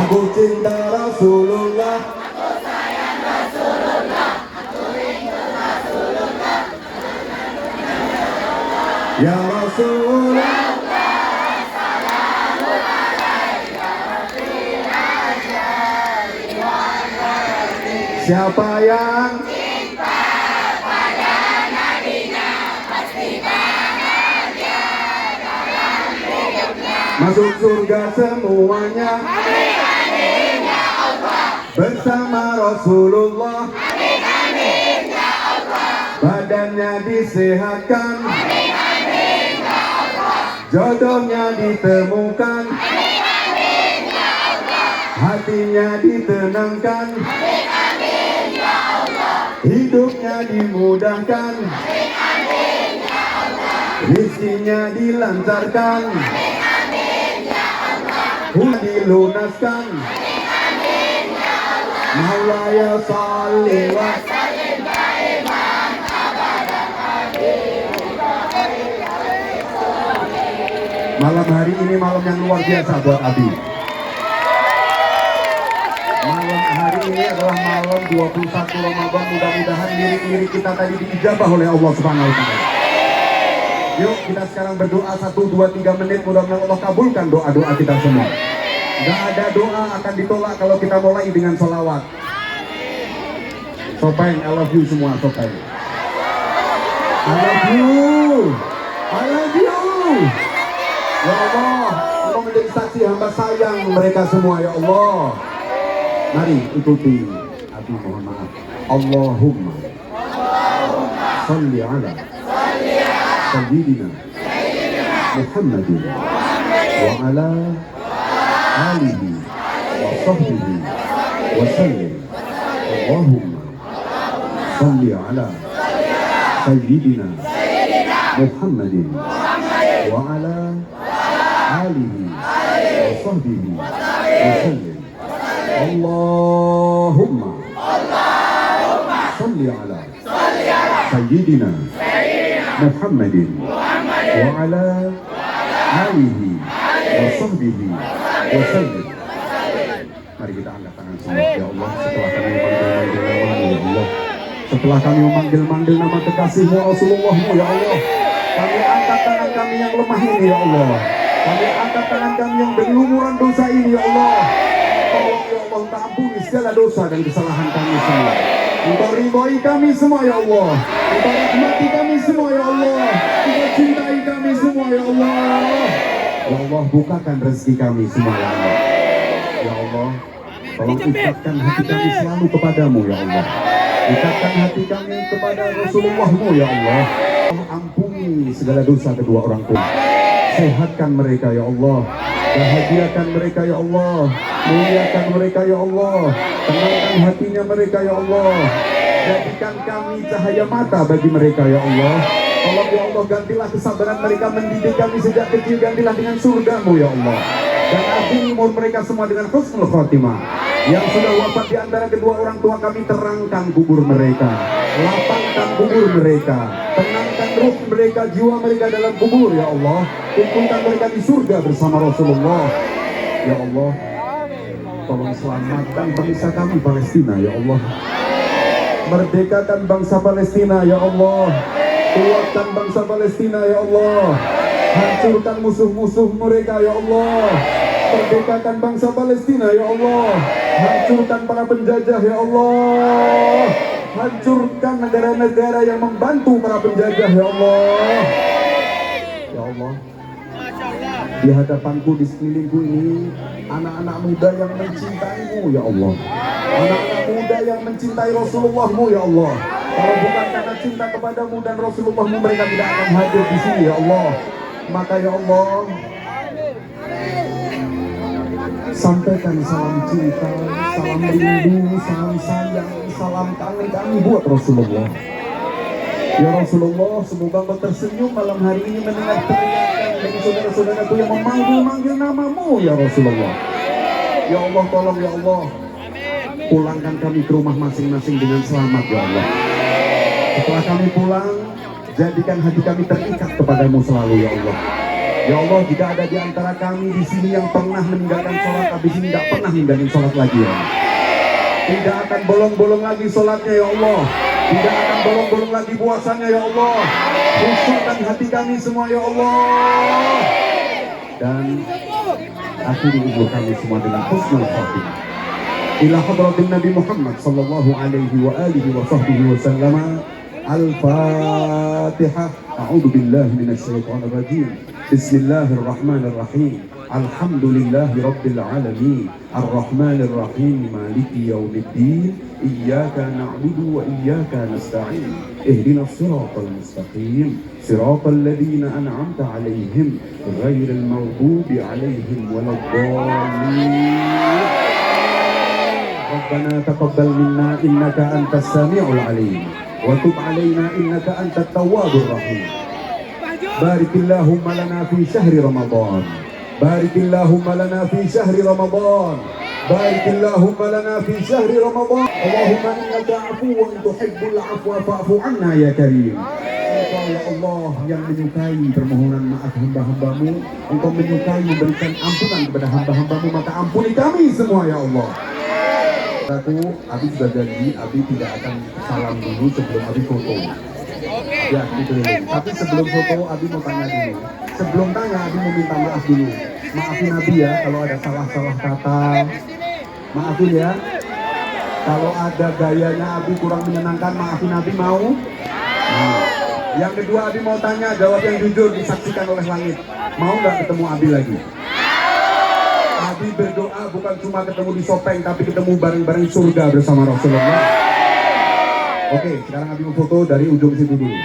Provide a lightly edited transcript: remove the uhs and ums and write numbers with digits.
Aku cinta Rasulullah. Aku sayang Rasulullah. Aku rindu Rasulullah. Ya Rasulullah. Siapa yang Cinta pada nabinya pasti bahagia dalam hidupnya. masuk surga semuanya Amin amin ya Allah. bersama Rasulullah? Amin amin ya Allah. Badannya disehatkan, Amin amin ya Allah. jodohnya ditemukan, Amin amin ya Allah. hatinya ditenangkan, Amin amin ya Allah. hidupnya dimudahkan, Amin amin ya Allah. rizkinya dilancarkan, Amin amin ya Allah. hutang dilunaskan. Amin amin ya Allah. Maulaya salli wa Salim daiman abadan. Malam hari ini malam yang luar biasa buat Abi. Malam hari ini adalah malam 21 Ramadan. Mudah-mudahan lirik-lirik kita tadi diijabah oleh Allah Subhanahu wa taala. Yuk kita sekarang berdoa 1, 2, 3 menit. Mudah-mudahan Allah kabulkan doa-doa kita semua. Gak ada doa akan ditolak kalau kita mulai dengan sholawat. Sopeng, I love you semua, Sopeng. I love you. I love you. Ya Allah, Allah menjadi saksi hamba sayang mereka semua, ya Allah. Mari ikuti Abi, mohon maaf. Allahumma salli ala sayyidina Muhammadin wa ala alihi wa sahbihi wa sallim. Allahumma salli ala sayyidina Muhammadin wa ala alihi wa sahbihi wa sallim. Allahumma salli ala sayyidina Muhammadin wa ala alihi wa sahbihi wa sallim. Mari kita angkat tangan semua, ya Allah. Setelah kami memanggil-manggil nama kekasihmu Rasulullah-mu, ya Allah, kami angkat tangan kami yang lemah ini, ya Allah. Kami angkat tangan kami yang berlumuran dosa ini, ya Allah. Tolong ya Allah, Engkau ampuni segala dosa dan kesalahan kami semua. Engkau ridhoi kami semua, ya Allah. Engkau rahmati kami semua, ya Allah. Engkau cintai kami semua, ya Allah. Ya Allah, bukakan rezeki kami semua, ya Allah. Ya Allah, tolong ikatkan hati kami selalu kepadamu, ya Allah. Ikatkan hati kami kepada Rasulullah-mu, ya Allah. Ampuni segala dosa kedua orang tua. Sehatkan mereka, ya Allah. Bahagiakan mereka, ya Allah. Muliakan mereka, ya Allah. Tenangkan hatinya mereka, ya Allah. Jadikan kami cahaya mata bagi mereka, ya Allah. Tolong ya Allah, gantilah kesabaran mereka mendidik kami sejak kecil. Gantilah dengan surga-Mu, ya Allah. Dan akhiri umur mereka semua dengan husnul khotimah. Yang sudah wafat di antara kedua orang tua kami, terangkan kubur mereka, lapangkan kubur mereka, tenangkan ruh mereka, jiwa mereka dalam kubur, ya Allah. Kumpulkan mereka di surga bersama Rasulullah, ya Allah. Tolong selamatkan bangsa kami Palestina, ya Allah. Merdekakan bangsa Palestina, ya Allah. Kuatkan bangsa Palestina, ya Allah. Hancurkan musuh-musuh mereka, ya Allah. Merdekakan bangsa Palestina, ya Allah. Hancurkan para penjajah, ya Allah. Hancurkan negara-negara yang membantu para penjajah, ya Allah. Ya Allah, di hadapanku, di sekelilingku ini anak-anak muda yang mencintaimu, ya Allah. Anak-anak muda yang mencintai Rasulullah-mu, ya Allah. Kalau bukan karena cinta kepadamu dan Rasulullah-mu, mereka tidak akan hadir di sini, ya Allah. Maka ya Allah, sampaikan salam cinta, salam rindu, salam sayang, salam kangen kami buat Rasulullah. Ya Rasulullah, semoga Engkau tersenyum malam hari ini mendengar teriakan dari saudara-saudaraku yang memanggil-manggil namamu, ya Rasulullah. Ya Allah, tolong ya Allah, pulangkan kami ke rumah masing-masing dengan selamat, ya Allah. Setelah kami pulang, jadikan hati kami terikat kepadamu selalu, ya Allah. Ya Allah, jika ada di antara kami di sini yang pernah meninggalkan sholat, habis ini tidak pernah meninggalkan sholat lagi ya Allah. Tidak akan bolong-bolong lagi sholatnya ya Allah. Tidak akan bolong-bolong lagi puasanya ya Allah. Khusyukkan hati kami semua ya Allah. Dan akhiri umur kami semua dengan husnul khatimah. Ila hadratin Nabi Muhammad sallallahu alaihi wa alihi wa sahbihi wa sallama. Al-Fatihah. A'udzu billahi minasy syaithanir rajim. Bismillahirrahmanirrahim. Alhamdulillahi rabbil alamin. Ar-Rahmanir Rahim. Maliki yaumiddin. Iyyaka na'budu wa iyyaka nasta'in. Ihdinas siratal mustaqim. Siratal ladzina an'amta 'alaihim ghairil maghdubi 'alaihim waladdallin. Rabbana taqabbal minna innaka antas samiul alim. وتب علينا إنك أنت التواب الرحيم. بارك اللهم لنا في شهر رمضان. بارك اللهم لنا في شهر رمضان. بارك اللهم لنا في شهر رمضان. اللهم إنك عفو تحب العفو فاعف عنا يا كريم. Engkau ya Allah yang menyukai permohonan maaf hamba-hambamu. Engkau menyukai memberikan ampunan kepada hamba-hambamu, maka ampuni kami semua ya Allah. Abi sudah janji, Abi tidak akan salam dulu sebelum Abi foto. Ya, gitu. Tapi sebelum foto, Abi mau tanya dulu. Sebelum tanya, Abi mau minta maaf dulu. Maafin Abi ya, kalau ada salah-salah kata. Maafin ya. Kalau ada gayanya Abi kurang menyenangkan, maafin Abi mau. Nah. Yang kedua, Abi mau tanya, jawab yang jujur, disaksikan oleh langit. Mau nggak ketemu Abi lagi? Abi berdoa bukan cuma ketemu di Sopeng, tapi ketemu bareng-bareng surga bersama Rasulullah. Oke, sekarang Abi mau foto dari ujung situ dulu.